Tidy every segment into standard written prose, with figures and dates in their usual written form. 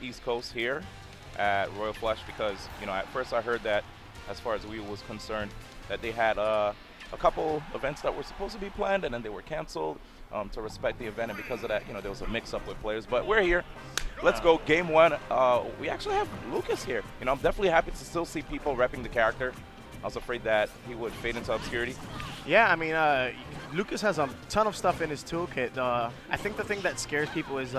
East Coast here at Royal Flush because, you know, at first I heard that, as far as Wii was concerned, that they had a couple events that were supposed to be planned and then they were canceled to respect the event, and because of that, you know, there was a mix-up with players. But we're here. Let's go. Game one. We actually have Lucas here. You know, I'm definitely happy to still see people repping the character. I was afraid that he would fade into obscurity. Yeah, I mean, Lucas has a ton of stuff in his toolkit. I think the thing that scares people is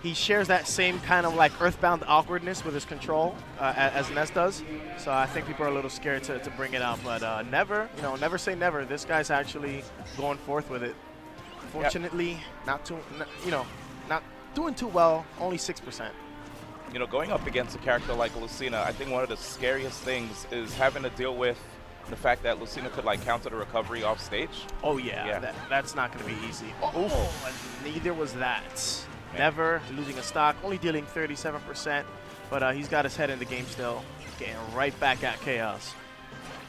he shares that same kind of like Earthbound awkwardness with his control as Ness does. So I think people are a little scared to bring it out. But never, you know, never say never. This guy's actually going forth with it. Fortunately, not doing too well. Only 6%. You know, going up against a character like Lucina, I think one of the scariest things is having to deal with the fact that Lucina could like counter the recovery off stage. Oh yeah. That's not going to be easy. Oh, and neither was that. Man. Never losing a stock, only dealing 37%, but he's got his head in the game still, getting right back at Chaos.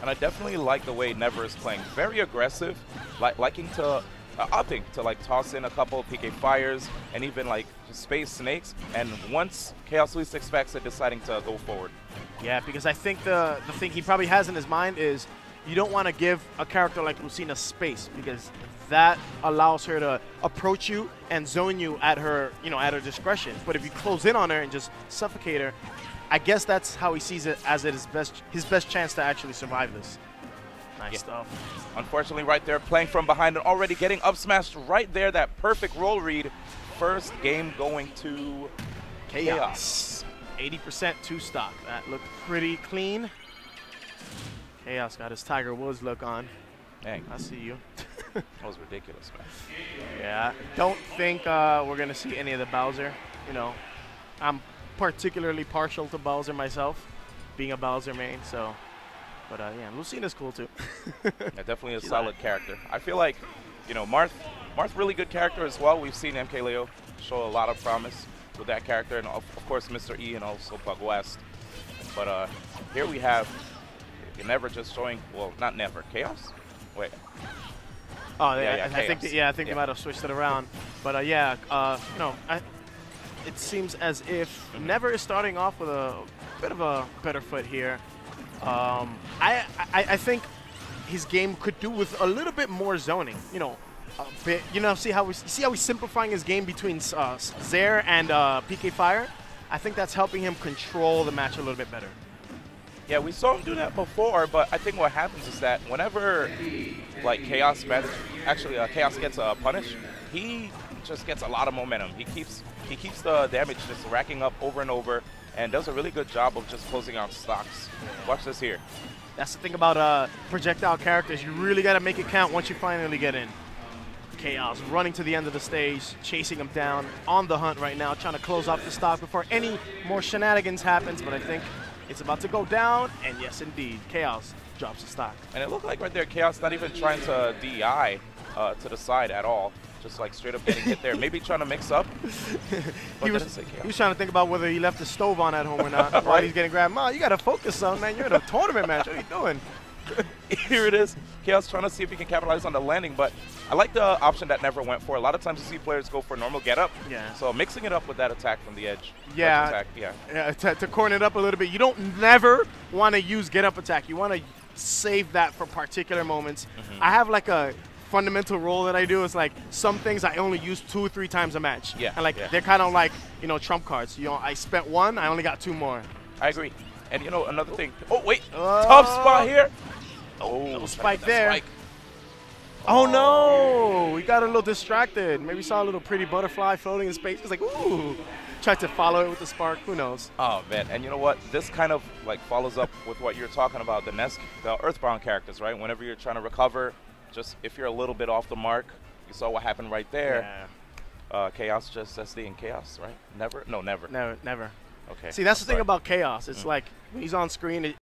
And I definitely like the way Never is playing. Very aggressive, liking to opting to like toss in a couple of PK fires and even like space snakes, and once Chaos least expects it, deciding to go forward. Yeah, because I think the thing he probably has in his mind is you don't want to give a character like Lucina space, because that allows her to approach you and zone you at her, at her discretion. But if you close in on her and just suffocate her, I guess that's how he sees it as his best chance to actually survive this. Nice stuff. Unfortunately, right there, playing from behind and already getting up smashed right there. That perfect roll read. First game going to Chaos. 80% two stock. That looked pretty clean. Chaos got his Tiger Woods look on. Dang. I see you. That was ridiculous, man. Yeah, don't think we're going to see any of the Bowser. I'm particularly partial to Bowser myself, being a Bowser main, so. But yeah, Lucina's cool too. Yeah, definitely a solid character. I feel like, Marth really good character as well. We've seen MKLeo show a lot of promise with that character, and of course Mr. E and also Bug West. But here we have Never just showing, well, not Never, Chaos? Wait. Oh, I think they might have switched it around. But it seems as if Never is starting off with a bit of a better foot here. I think his game could do with a little bit more zoning. See how he's simplifying his game between Zair and PK Fire. I think that's helping him control the match a little bit better. Yeah, we saw him do that before, but I think what happens is that whenever Chaos gets a punish, he just gets a lot of momentum. He keeps the damage just racking up over and over, and does a really good job of just closing out stocks. Watch this here. That's the thing about projectile characters. You really got to make it count once you finally get in. Chaos running to the end of the stage, chasing him down, on the hunt right now, trying to close off the stock before any more shenanigans happens, but I think it's about to go down, and yes, indeed, Chaos drops the stock. And it looked like right there, Chaos not even trying to DI to the side at all. Just like straight up getting hit there. Maybe trying to mix up. He was trying to think about whether he left the stove on at home or not while he's getting grabbed. Ma, you got to focus on, man. You're in a tournament match. What are you doing? Here it is. Chaos trying to see if he can capitalize on the landing, but I like the option that Never went for. A lot of times you see players go for normal get up. Yeah. So mixing it up with that attack from the edge. Yeah. To corner it up a little bit. You don't never want to use get up attack. You want to save that for particular moments. I have like a fundamental rule that I do. Is like some things I only use 2 or 3 times a match. Yeah. And they're kind of like, trump cards. I spent 1, I only got 2 more. I agree. And another thing. Oh wait, tough spot here. Oh, spike there. Spike. Oh no, we got a little distracted. Maybe saw a little pretty butterfly floating in space. It's like, ooh. Tried to follow it with the spark. Who knows? Oh man, and you know what? This kind of follows up with what you're talking about, the Earthbound characters, right? Whenever you're trying to recover, just if you're a little bit off the mark, you saw what happened right there. Yeah. Chaos just SD and Chaos, right? Never. Never. Okay. See, that's the thing about Chaos. It's like when he's on screen,